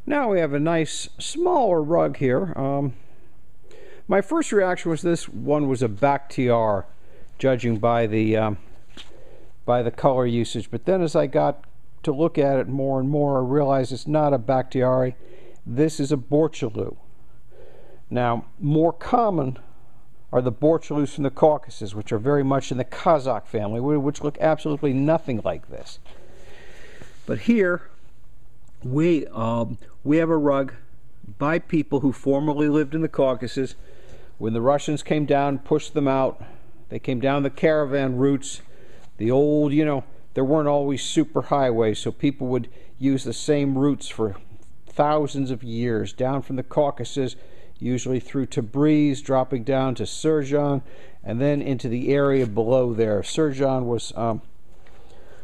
Now we have a nice smaller rug here. My first reaction was this one was a Bakhtiar, judging by the color usage. But then as I got to look at it more and more, I realized it's not a Bakhtiari. This is a Borchelu. Now, more common are the Borchelus from the Caucasus, which are very much in the Kazakh family, which look absolutely nothing like this. But here, we have a rug by people who formerly lived in the Caucasus. When the Russians came down, pushed them out, they came down the caravan routes. The old, there weren't always super highways, so people would use the same routes for thousands of years, down from the Caucasus, usually through Tabriz, dropping down to Surjan, and then into the area below there. Surjan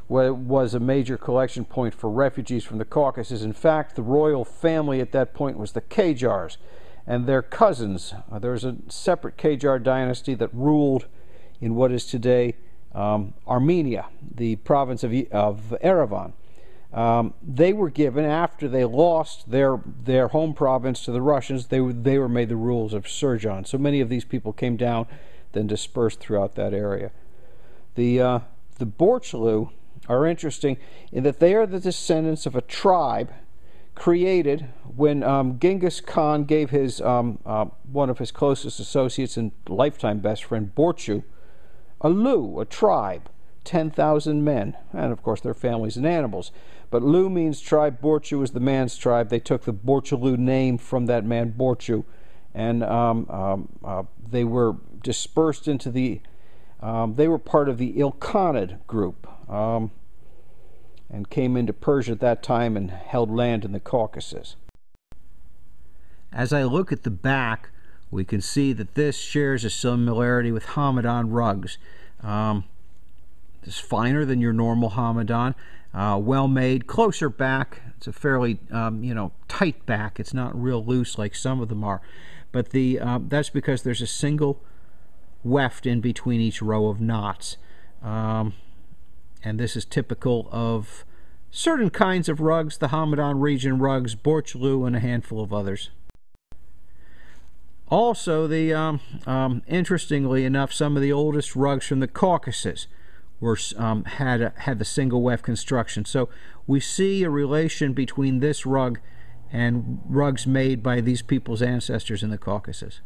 was a major collection point for refugees from the Caucasus. In fact, the royal family at that point was the Qajars, and their cousins. There's a separate Qajar dynasty that ruled in what is today Armenia, the province of Yerevan. They were given, after they lost their home province to the Russians, they were made the rulers of Surjan. So many of these people came down, then dispersed throughout that area. The Borchelu are interesting in that they are the descendants of a tribe created when Genghis Khan gave his one of his closest associates and lifetime best friend, Borchu, a Lu, a tribe, 10,000 men, and of course their families and animals. But Lu means tribe, Borchu is the man's tribe. They took the Borchelu name from that man, Borchu, and they were dispersed into the, they were part of the Ilkhanid group, and came into Persia at that time and held land in the Caucasus. As I look at the back, we can see that this shares a similarity with Hamadan rugs. It's finer than your normal Hamadan, well made, closer back. It's a fairly tight back. It's not real loose like some of them are, but that's because there's a single weft in between each row of knots. And this is typical of certain kinds of rugs, the Hamadan region rugs, Borchelu, and a handful of others. Also, interestingly enough, some of the oldest rugs from the Caucasus had the single weft construction. So we see a relation between this rug and rugs made by these people's ancestors in the Caucasus.